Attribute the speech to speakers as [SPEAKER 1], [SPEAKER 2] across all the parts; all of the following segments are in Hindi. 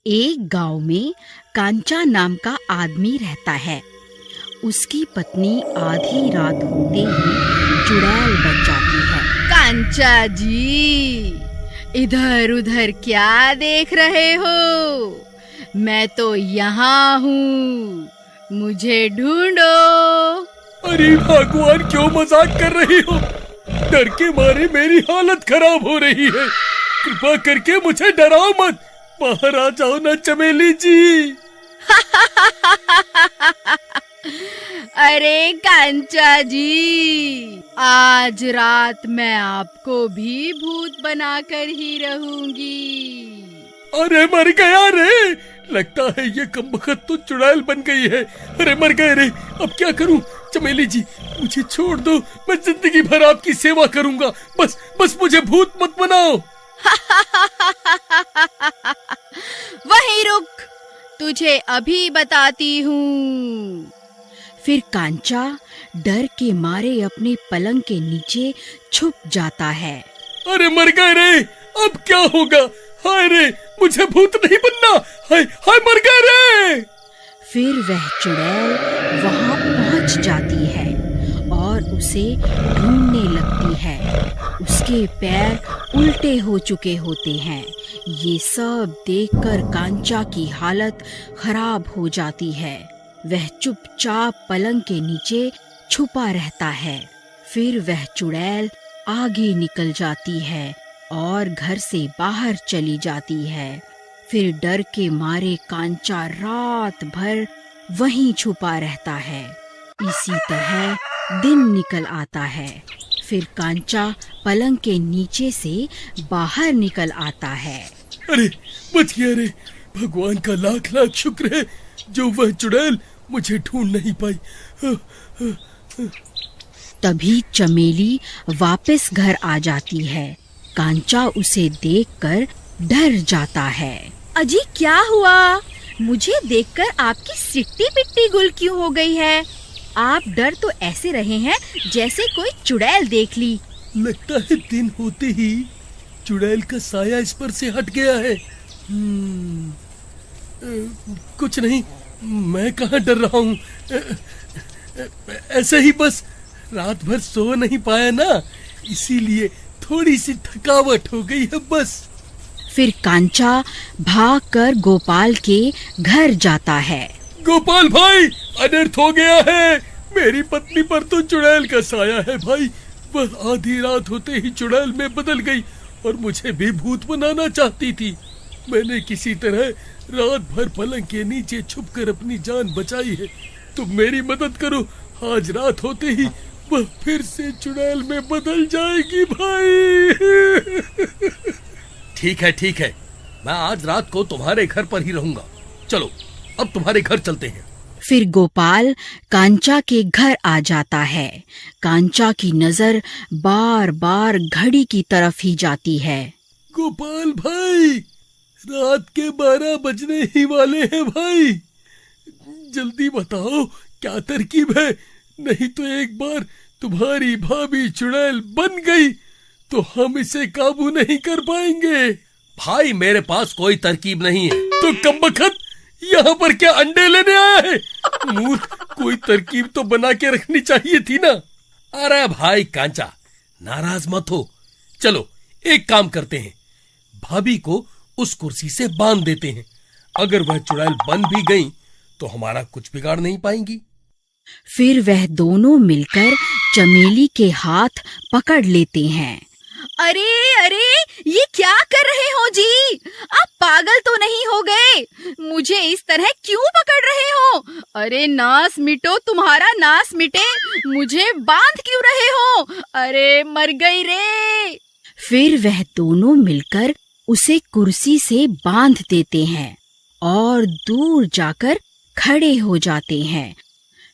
[SPEAKER 1] एक गांव में कांचा नाम का आदमी रहता है। उसकी पत्नी आधी रात होते ही चुड़ैल बन जाती है।
[SPEAKER 2] कांचा जी, इधर उधर क्या देख रहे हो? मैं तो यहाँ हूँ, मुझे ढूंढो।
[SPEAKER 3] अरे भगवान, क्यों मजाक कर रही हो? डर के मारे मेरी हालत खराब हो रही है। कृपा करके मुझे डराओ मत। बाहर आ जाओ ना चमेली जी।
[SPEAKER 2] अरे कांचा जी, आज रात मैं आपको भी भूत बनाकर ही रहूंगी।
[SPEAKER 3] अरे मर गया रे, लगता है ये कमबख्त तो चुड़ैल बन गई है। अरे मर गए रे, अब क्या करूं? चमेली जी, मुझे छोड़ दो, मैं जिंदगी भर आपकी सेवा करूंगा। बस मुझे भूत मत बनाओ।
[SPEAKER 2] वहीं रुक, तुझे अभी बताती हूँ।
[SPEAKER 1] फिर कांचा डर के मारे अपने पलंग के नीचे छुप जाता है।
[SPEAKER 3] अरे मर गए रे, अब क्या होगा? हाय रे, मुझे भूत नहीं बनना। हाय हाय, मर गए रे।
[SPEAKER 1] फिर वह चुड़ैल वहां पहुंच जाती है और उसे ढूंढने लगती है। उसके पैर उल्टे हो चुके होते हैं। ये सब देखकर कांचा की हालत खराब हो जाती है। वह चुपचाप पलंग के नीचे छुपा रहता है। फिर वह चुड़ैल आगे निकल जाती है और घर से बाहर चली जाती है। फिर डर के मारे कांचा रात भर वहीं छुपा रहता है। इसी तरह दिन निकल आता है। फिर कांचा पलंग के नीचे से बाहर निकल आता है।
[SPEAKER 3] अरे बच गया रे, भगवान का लाख लाख शुक्र है जो वह चुड़ैल मुझे ढूंढ नहीं पाई।
[SPEAKER 1] तभी चमेली वापस घर आ जाती है। कांचा उसे देखकर डर जाता है।
[SPEAKER 2] अजी, क्या हुआ? मुझे देखकर आपकी सिट्टी पिट्टी गुल क्यों हो गई है? आप डर तो ऐसे रहे हैं जैसे कोई चुड़ैल देख ली।
[SPEAKER 3] लगता है दिन होते ही चुड़ैल का साया इस पर से हट गया है। कुछ नहीं, मैं कहाँ डर रहा हूँ। ऐसे ही बस रात भर सो नहीं पाया ना, इसीलिए थोड़ी सी थकावट हो गई है बस।
[SPEAKER 1] फिर कांचा भागकर गोपाल के घर जाता है।
[SPEAKER 3] गोपाल भाई, अनर्थ हो गया है। मेरी पत्नी पर तो चुड़ैल का साया है भाई। वह आधी रात होते ही चुड़ैल में बदल गई और मुझे भी भूत बनाना चाहती थी। मैंने किसी तरह रात भर पलंग के नीचे छुपकर अपनी जान बचाई है। तुम मेरी मदद करो, आज रात होते ही वह फिर से चुड़ैल में बदल जाएगी भाई।
[SPEAKER 4] ठीक है, मैं आज रात को तुम्हारे घर पर ही रहूंगा। चलो अब तुम्हारे घर चलते हैं।
[SPEAKER 1] फिर गोपाल कांचा के घर आ जाता है। कांचा की नजर बार बार घड़ी की तरफ ही जाती है।
[SPEAKER 3] गोपाल भाई, रात के 12 बजने ही वाले हैं भाई। जल्दी बताओ क्या तरकीब है, नहीं तो एक बार तुम्हारी भाभी चुड़ैल बन गई तो हम इसे काबू नहीं कर पाएंगे।
[SPEAKER 4] भाई मेरे पास कोई तरकीब नहीं है।
[SPEAKER 3] तो कमबख्त यहाँ पर क्या अंडे लेने आया है? मूर्ख, कोई तरकीब तो बना के रखनी चाहिए थी ना।
[SPEAKER 4] अरे भाई कांचा, नाराज मत हो। चलो एक काम करते हैं, भाभी को उस कुर्सी से बांध देते हैं। अगर वह चुड़ैल बन भी गई तो हमारा कुछ बिगाड़ नहीं पाएंगी।
[SPEAKER 1] फिर वह दोनों मिलकर चमेली के हाथ पकड़ लेते हैं।
[SPEAKER 2] अरे ये क्या कर रहे हो जी? आप पागल तो नहीं हो गए? मुझे इस तरह क्यों पकड़ रहे हो? अरे नास मिटो, तुम्हारा नास मिटे, मुझे बांध क्यों रहे हो? अरे मर गई रे।
[SPEAKER 1] फिर वह दोनों मिलकर उसे कुर्सी से बांध देते हैं और दूर जाकर खड़े हो जाते हैं।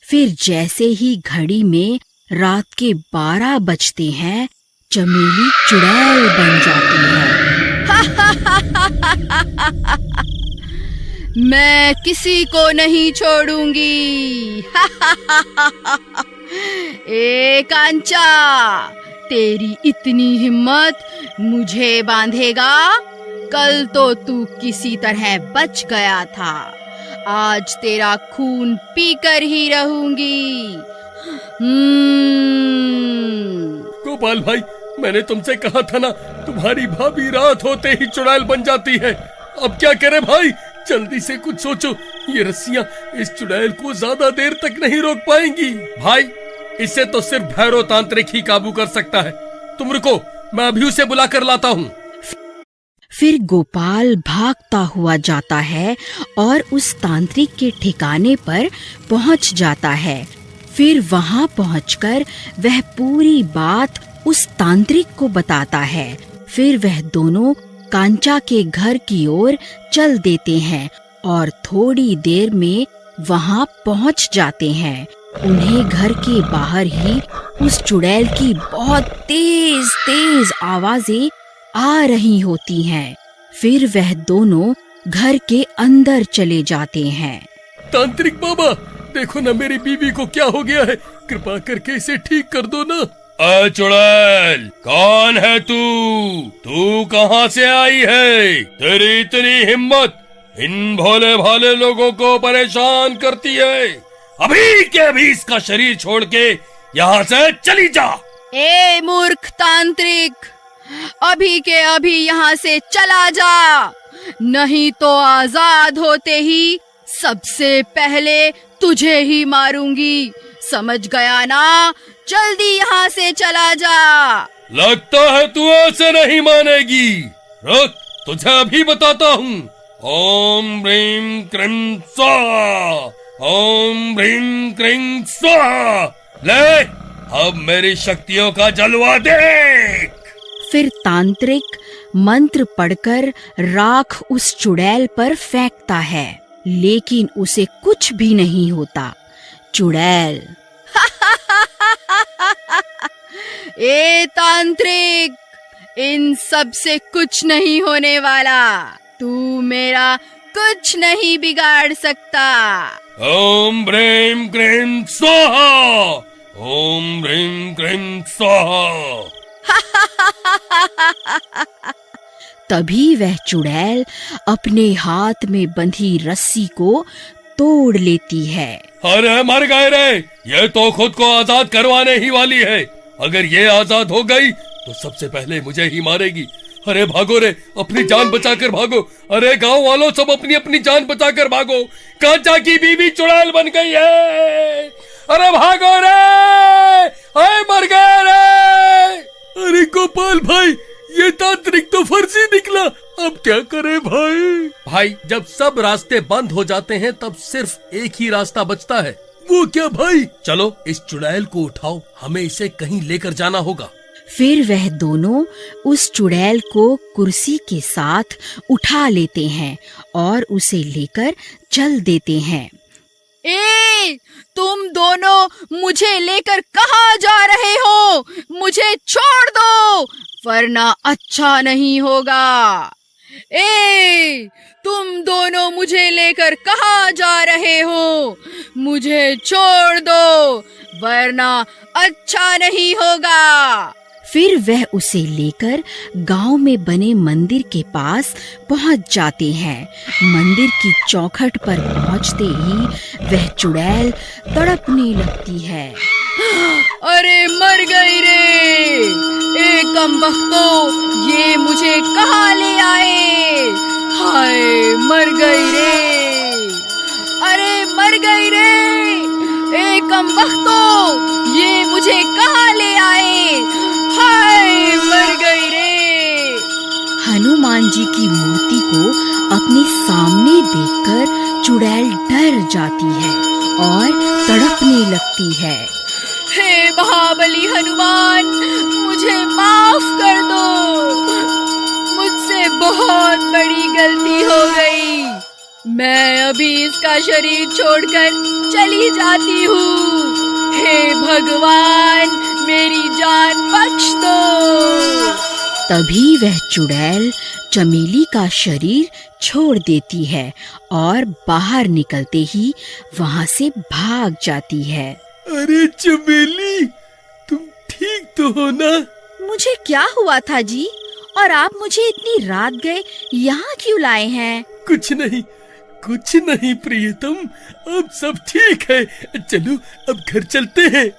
[SPEAKER 1] फिर जैसे ही घड़ी में रात के 12 बजते हैं, चमेली चुड़ैल बन जाती है।
[SPEAKER 2] मैं किसी को नहीं छोड़ूंगी। ए कांचा, तेरी इतनी हिम्मत मुझे बांधेगा? कल तो तू किसी तरह बच गया था, आज तेरा खून पीकर ही रहूंगी।
[SPEAKER 3] गोपाल भाई, मैंने तुमसे कहा था ना, तुम्हारी भाभी रात होते ही चुड़ैल बन जाती है। अब क्या करे भाई, जल्दी से कुछ सोचो। ये रस्सियां इस चुड़ैल को ज्यादा देर तक नहीं रोक पाएंगी।
[SPEAKER 4] भाई, इसे तो सिर्फ भैरव तांत्रिक ही काबू कर सकता है। तुम रुको, मैं अभी उसे बुला कर लाता हूँ।
[SPEAKER 1] फिर गोपाल भागता हुआ जाता है और उस तांत्रिक के ठिकाने पर पहुंच जाता है। फिर वहां पहुंचकर वह पूरी बात उस तांत्रिक को बताता है। फिर वह दोनों कांचा के घर की ओर चल देते हैं और थोड़ी देर में वहां पहुंच जाते हैं। उन्हें घर के बाहर ही उस चुड़ैल की बहुत तेज तेज आवाजें आ रही होती हैं। फिर वह दोनों घर के अंदर चले जाते हैं।
[SPEAKER 3] तांत्रिक बाबा, देखो ना मेरी बीवी को क्या हो गया है, कृपा करके इसे ठीक कर दो ना।
[SPEAKER 4] चुड़ैल, कौन है तू? तू कहाँ से आई है? तेरी इतनी हिम्मत इन भोले भाले लोगों को परेशान करती है। अभी के अभी इसका शरीर छोड़ के यहाँ से चली जा।
[SPEAKER 2] ए मूर्ख तांत्रिक, अभी के अभी यहाँ से चला जा, नहीं तो आजाद होते ही सबसे पहले तुझे ही मारूंगी। समझ गया ना? जल्दी यहाँ से चला जा।
[SPEAKER 4] लगता है तू ऐसे नहीं मानेगी। रुक, तुझे अभी बताता हूँ। ओम ह्रीं क्रीं स्वाहा, ओम ह्रीं क्रीं स्वाहा। ले, अब मेरी शक्तियों का जलवा देख।
[SPEAKER 1] फिर तांत्रिक मंत्र पढ़कर राख उस चुड़ैल पर फेंकता है, लेकिन उसे कुछ भी नहीं होता। चुड़ैल,
[SPEAKER 2] ए तांत्रिक, इन सब से कुछ नहीं होने वाला। तू मेरा कुछ नहीं बिगाड़ सकता।
[SPEAKER 4] ओम ह्रीं क्रीं स्वाहा, ओम ह्रीं क्रीं स्वाहा।
[SPEAKER 1] तभी वह चुड़ैल अपने हाथ में बंधी रस्सी को तोड़ लेती है।
[SPEAKER 4] अरे मर गए रे, ये तो खुद को आजाद करवाने ही वाली है। अगर ये आजाद हो गई तो सबसे पहले मुझे ही मारेगी। अरे भागो रे, अपनी जान बचाकर भागो। अरे गांव वालों, सब अपनी अपनी जान बचाकर भागो। कांचा की बीवी चुड़ैल बन गई है। अरे भागो रे, अरे मर गए रे।
[SPEAKER 3] अरे गोपाल भाई, ये तांत्रिक तो फर्जी निकला, अब क्या करे भाई?
[SPEAKER 4] भाई, जब सब रास्ते बंद हो जाते हैं तब सिर्फ एक ही रास्ता बचता है।
[SPEAKER 3] वो क्या भाई?
[SPEAKER 4] चलो इस चुड़ैल को उठाओ, हमें इसे कहीं लेकर जाना होगा।
[SPEAKER 1] फिर वह दोनों उस चुड़ैल को कुर्सी के साथ उठा लेते हैं और उसे लेकर चल देते हैं।
[SPEAKER 2] ए, तुम दोनों मुझे लेकर कहाँ जा रहे हो? मुझे छोड़ दो, वरना अच्छा नहीं होगा। ए, तुम दोनों मुझे लेकर कहाँ जा रहे हो? मुझे छोड़ दो, वरना अच्छा नहीं होगा।
[SPEAKER 1] फिर वह उसे लेकर गांव में बने मंदिर के पास पहुंच जाते हैं। मंदिर की चौखट पर पहुंचते ही वह चुड़ैल तड़पने लगती है।
[SPEAKER 2] अरे मर गई रे, ए कमबख्तो, ये मुझे कहाँ ले आए? हाय, मर गई रे। अरे मर गई रे, ए कमबख्तो, ये मुझे कहाँ ले आए? हाय, मर गई रे।
[SPEAKER 1] हनुमान जी की मूर्ति को अपने सामने देखकर चुड़ैल डर जाती है और तड़पने लगती है।
[SPEAKER 2] हे महाबली हनुमान, मुझे माफ कर दो, मुझसे बहुत बड़ी गलती हो गई। मैं अभी इसका शरीर छोड़कर चली जाती हूँ। हे भगवान, मेरी जान बख्श दो।
[SPEAKER 1] तभी वह चुड़ैल चमेली का शरीर छोड़ देती है और बाहर निकलते ही वहां से भाग जाती है।
[SPEAKER 3] अरे चमेली, तुम ठीक तो हो ना?
[SPEAKER 2] मुझे क्या हुआ था जी? और आप मुझे इतनी रात गए यहाँ क्यों लाए हैं?
[SPEAKER 3] कुछ नहीं प्रियतम, अब सब ठीक है। चलो अब घर चलते हैं।